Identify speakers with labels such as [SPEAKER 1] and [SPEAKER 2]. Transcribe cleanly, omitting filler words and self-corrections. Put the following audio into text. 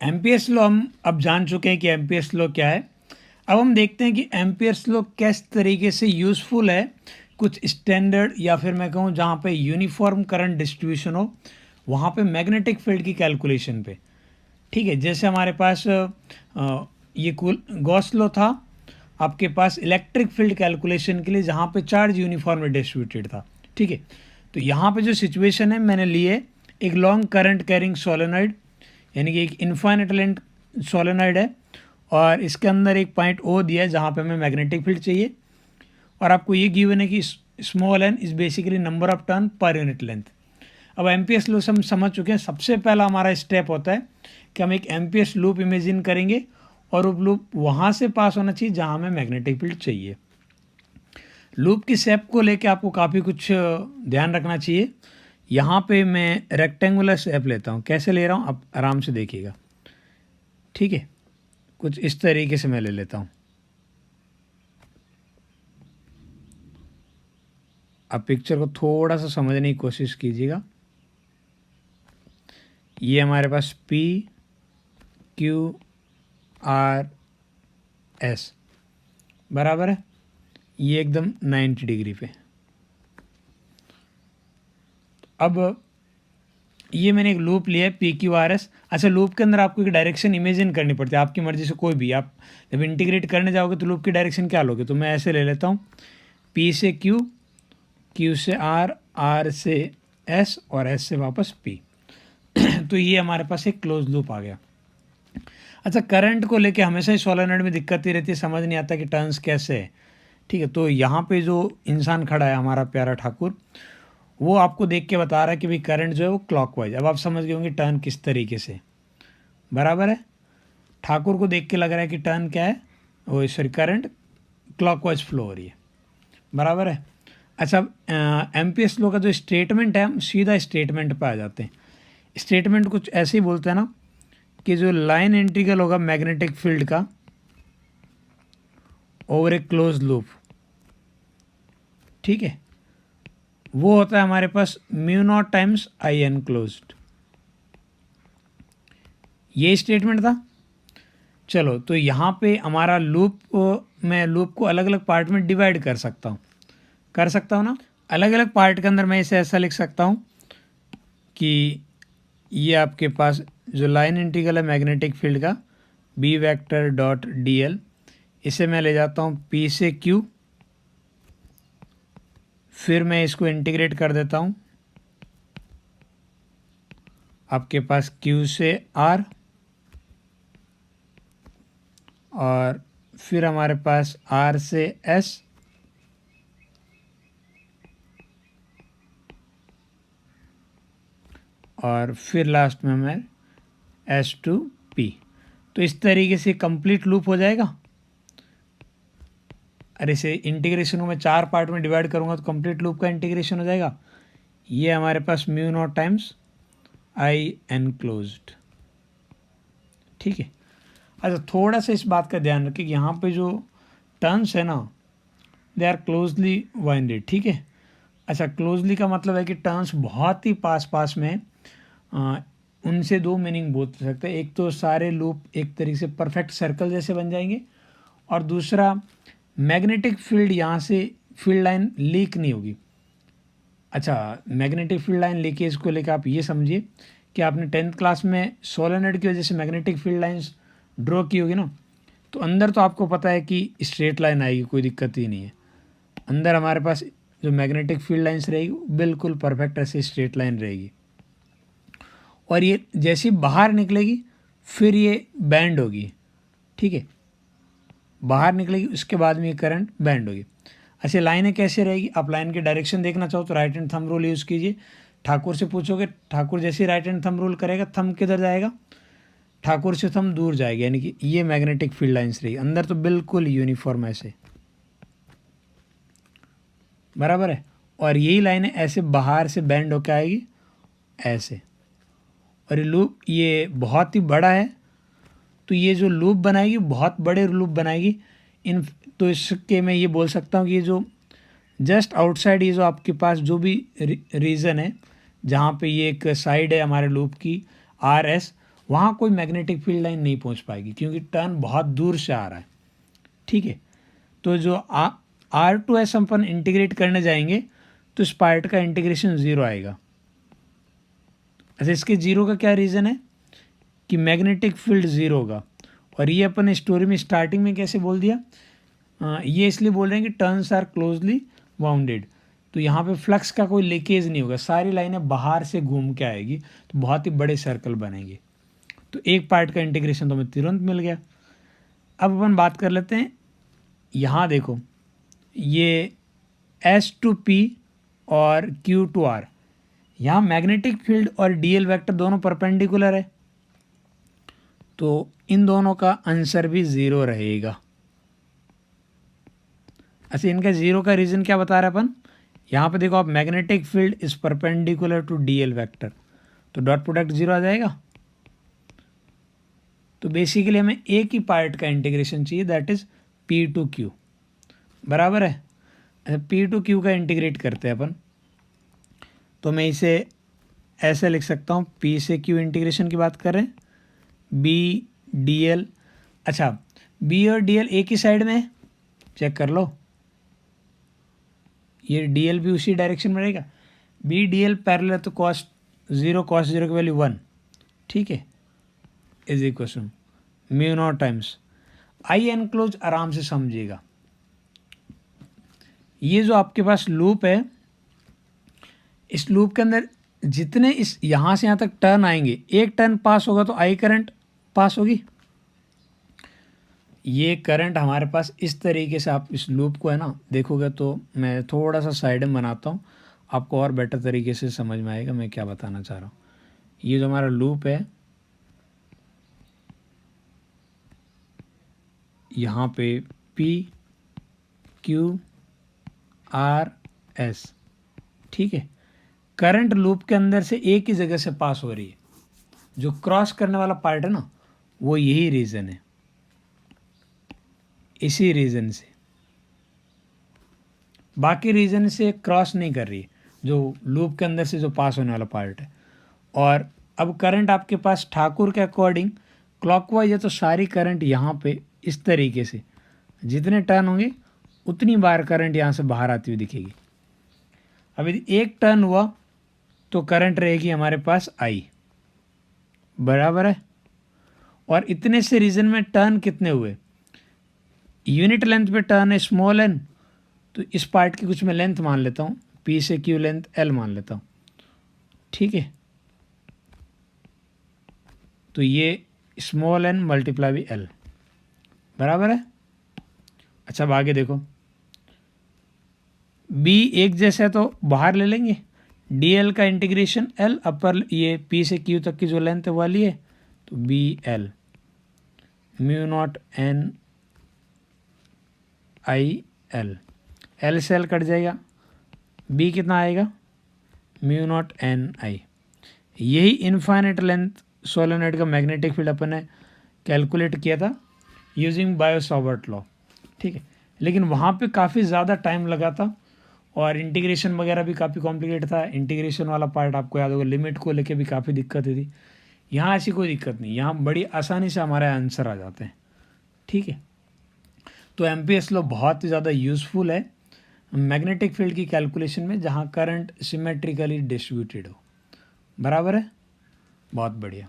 [SPEAKER 1] Ampere's law हम अब जान चुके हैं कि एम्पियर्स लॉ क्या है। अब हम देखते हैं कि एम्पियर्स लॉ किस तरीके से यूज़फुल है कुछ स्टैंडर्ड या फिर मैं कहूँ जहाँ पे यूनिफॉर्म करंट डिस्ट्रीब्यूशन हो वहाँ पे मैग्नेटिक फील्ड की कैलकुलेशन पे। ठीक है, जैसे हमारे पास ये गॉस लॉ था आपके पास इलेक्ट्रिक फील्ड कैलकुलेशन के लिए जहाँ पे चार्ज यूनिफॉर्मली डिस्ट्रीब्यूटेड था। ठीक है, तो यहाँ पे जो सिचुएशन है मैंने ली है एक लॉन्ग करंट कैरिंग सोलेनॉइड, यानी कि एक इन्फाइनाइट लेंथ सोलेनॉइड है और इसके अंदर एक पॉइंट ओ दिया है जहाँ पे हमें मैग्नेटिक फील्ड चाहिए और आपको ये गिवन है कि small n is basically number of turn per unit length. अब एमपीएस लूप हम समझ चुके हैं। सबसे पहला हमारा स्टेप होता है कि हम एक एमपीएस लूप इमेजिन करेंगे और वो लूप वहाँ से पास होना चाहिए जहाँ हमें मैग्नेटिक फील्ड चाहिए। लूप की शेप को लेके आपको काफ़ी कुछ ध्यान रखना चाहिए। यहाँ पे मैं रेक्टेंगुलर शेप लेता हूँ। कैसे ले रहा हूँ आप आराम से देखिएगा। ठीक है, कुछ इस तरीके से मैं ले लेता हूँ। आप पिक्चर को थोड़ा सा समझने की कोशिश कीजिएगा। ये हमारे पास P Q R S बराबर है, ये एकदम 90 डिग्री पे। अब ये मैंने एक लूप लिया है PQRS। अच्छा, लूप के अंदर आपको एक डायरेक्शन इमेजिन करनी पड़ती है आपकी मर्जी से कोई भी। आप जब इंटीग्रेट करने जाओगे तो लूप की डायरेक्शन क्या लोगे, तो मैं ऐसे ले लेता हूँ P से Q, Q से R, R से S और S से वापस P। तो ये हमारे पास एक क्लोज लूप आ गया। अच्छा, करंट को लेके हमेशा ही सोलेनॉइड में दिक्कत ही रहती है, समझ नहीं आता कि टर्न्स कैसे है। ठीक है, तो यहाँ पे जो इंसान खड़ा है हमारा प्यारा ठाकुर, वो आपको देख के बता रहा है कि भाई करंट जो है वो क्लॉकवाइज। अब आप समझ गए होंगे टर्न किस तरीके से, बराबर है। ठाकुर को देख के लग रहा है कि टर्न क्या है, वो सॉरी करंट क्लॉकवाइज फ्लो हो रही है, बराबर है। अच्छा, एमपीएस लॉ का जो स्टेटमेंट है हम सीधा स्टेटमेंट पे आ जाते हैं। स्टेटमेंट कुछ ऐसे ही बोलते हैं ना कि जो लाइन इंटीग्रल होगा मैग्नेटिक फील्ड का ओवर ए क्लोज लूप, ठीक है, वो होता है हमारे पास mu not times I enclosed. ये स्टेटमेंट था। चलो, तो यहाँ पे हमारा लूप, मैं लूप को अलग अलग पार्ट में डिवाइड कर सकता हूँ ना। अलग अलग पार्ट के अंदर मैं इसे ऐसा लिख सकता हूँ कि ये आपके पास जो लाइन इंटीग्रल है मैग्नेटिक फील्ड का B vector dot D L, इसे मैं ले जाता हूँ पी से क्यू, फिर मैं इसको इंटीग्रेट कर देता हूँ आपके पास क्यू से आर, और फिर हमारे पास आर से एस, और फिर लास्ट में मैं एस टू पी। तो इस तरीके से कंप्लीट लूप हो जाएगा। अरे इसे इंटीग्रेशन को मैं 4 पार्ट में डिवाइड करूँगा तो कंप्लीट लूप का इंटीग्रेशन हो जाएगा। ये हमारे पास mu not times I enclosed. ठीक है। अच्छा, थोड़ा सा इस बात का ध्यान रखिए कि यहाँ पे जो टर्म्स है ना दे आर क्लोजली वाइंडेड। ठीक है। अच्छा, क्लोजली का मतलब है कि टर्म्स बहुत ही पास पास में उनसे दो मीनिंग बोल सकते हैं। एक तो सारे लूप एक तरीके से परफेक्ट सर्कल जैसे बन जाएंगे, और दूसरा मैग्नेटिक फील्ड यहाँ से फील्ड लाइन लीक नहीं होगी। अच्छा, मैग्नेटिक फील्ड लाइन लीकेज को लेकर आप ये समझिए कि आपने 10th क्लास में सोलेनॉइड की वजह से मैग्नेटिक फील्ड लाइंस ड्रॉ की होगी ना, तो अंदर तो आपको पता है कि स्ट्रेट लाइन आएगी, कोई दिक्कत ही नहीं है। अंदर हमारे पास जो मैग्नेटिक फील्ड लाइंस रहेगी बिल्कुल परफेक्ट ऐसे स्ट्रेट लाइन रहेगी, और ये जैसी बाहर निकलेगी फिर ये बैंड होगी। ठीक है, बाहर निकलेगी उसके बाद में ये करंट बैंड होगी। अच्छा, लाइनें कैसे रहेगी, आप लाइन की डायरेक्शन देखना चाहो तो right hand thumb rule use कीजिए। ठाकुर से पूछोगे, ठाकुर जैसे राइट हैंड थंब रूल करेगा थंब किधर जाएगा, ठाकुर से थंब दूर जाएगा, यानी कि ये मैग्नेटिक फील्ड लाइंस रहेगी। अंदर तो बिल्कुल यूनिफॉर्म ऐसे, बराबर है। और यही लाइनें ऐसे बाहर से बैंड होकर आएगी ऐसे, और ये लूप ये बहुत ही बड़ा है तो ये जो लूप बनाएगी बहुत बड़े लूप बनाएगी। इन तो इसके मैं ये बोल सकता हूँ कि ये जो जस्ट आउटसाइड ये जो आपके पास जो भी रीजन है जहाँ पे ये एक साइड है हमारे लूप की आर एस, वहाँ कोई मैग्नेटिक फील्ड लाइन नहीं पहुँच पाएगी क्योंकि टर्न बहुत दूर से आ रहा है। ठीक है, तो जो R2S अपन इंटीग्रेट करने जाएंगे तो इस पार्ट का इंटीग्रेशन 0 आएगा। अच्छा, इसके 0 का क्या रीज़न है कि मैग्नेटिक फील्ड 0 होगा। और ये अपन स्टोरी में स्टार्टिंग में कैसे बोल दिया, ये इसलिए बोल रहे हैं कि टर्न्स आर क्लोजली बाउंडेड, तो यहाँ पे फ्लक्स का कोई लीकेज नहीं होगा, सारी लाइनें बाहर से घूम के आएगी, तो बहुत ही बड़े सर्कल बनेंगे। तो एक पार्ट का इंटीग्रेशन तो हमें तुरंत मिल गया। अब अपन बात कर लेते हैं, यहाँ देखो ये S to P और Q to R, यहाँ मैग्नेटिक फील्ड और डीएल वेक्टर दोनों परपेंडिकुलर है, तो इन दोनों का आंसर भी 0 रहेगा। अच्छा, इनका 0 का रीज़न क्या बता रहे हैं अपन, यहाँ पे देखो आप, magnetic field is perpendicular to DL vector, तो डॉट प्रोडक्ट 0 आ जाएगा। तो बेसिकली हमें एक ही पार्ट का इंटीग्रेशन चाहिए, that is P to Q, बराबर है। अच्छा, P to Q का इंटीग्रेट करते हैं अपन, तो मैं इसे ऐसे लिख सकता हूँ, P से Q इंटीग्रेशन की बात कर रहे हैं, B DL। अच्छा, B और DL एक ही साइड में है, चेक कर लो, ये DL भी उसी डायरेक्शन में रहेगा। B DL पैरेलल तो cos 0 की वैल्यू 1, ठीक है, is equal to mu not times I enclose. आराम से समझिएगा, ये जो आपके पास लूप है, इस लूप के अंदर जितने इस यहाँ से यहाँ तक टर्न आएंगे, एक टर्न पास होगा तो आई करंट पास होगी। ये करंट हमारे पास इस तरीके से, आप इस लूप को है ना देखोगे, तो मैं थोड़ा सा साइड में बनाता हूँ, आपको और बेटर तरीके से समझ में आएगा मैं क्या बताना चाह रहा हूँ। ये जो हमारा लूप है, यहाँ पे P Q R S, ठीक है, करंट लूप के अंदर से एक ही जगह से पास हो रही है, जो क्रॉस करने वाला पार्ट है ना, वो यही रीज़न है, इसी रीज़न से, बाकी रीज़न से क्रॉस नहीं कर रही है, जो लूप के अंदर से जो पास होने वाला पार्ट है। और अब करंट आपके पास ठाकुर के अकॉर्डिंग क्लॉकवाइज है, तो सारी करंट यहाँ पे इस तरीके से जितने टर्न होंगे उतनी बार करंट यहाँ से बाहर आती हुई दिखेगी। अब यदि एक टर्न हुआ तो करंट रहेगी हमारे पास I, बराबर है। और इतने से रीजन में टर्न कितने हुए, यूनिट लेंथ पे टर्न है स्मॉल n, तो इस पार्ट की कुछ मैं लेंथ मान लेता हूँ, P से Q लेंथ L मान लेता हूँ, ठीक है। तो ये small n multiply by L, बराबर है। अच्छा, अब आगे देखो, B एक जैसा है तो बाहर ले लेंगे, DL का इंटीग्रेशन L अपर, ये P से Q तक की जो लेंथ है वाली है, तो BL mu naught N I L, L से L कट जाएगा, B कितना आएगा, म्यू नॉट N I। यही इनफाइनाइट लेंथ सोलेनॉइड का मैग्नेटिक फील्ड अपन ने कैलकुलेट किया था यूजिंग बायो-सावर्ट लॉ, ठीक है। लेकिन वहाँ पे काफ़ी ज़्यादा टाइम लगा था और इंटीग्रेशन वगैरह भी काफ़ी कॉम्प्लिकेट था। इंटीग्रेशन वाला पार्ट आपको याद होगा, लिमिट को लेके भी काफ़ी दिक्कत थी। यहाँ ऐसी कोई दिक्कत नहीं, यहाँ बड़ी आसानी से हमारे आंसर आ जाते हैं, ठीक है। तो एमपीएस लॉ बहुत ही ज़्यादा यूज़फुल है मैग्नेटिक फील्ड की कैलकुलेशन में, जहाँ करंट सिमेट्रिकली डिस्ट्रीब्यूटेड हो, बराबर है, बहुत बढ़िया।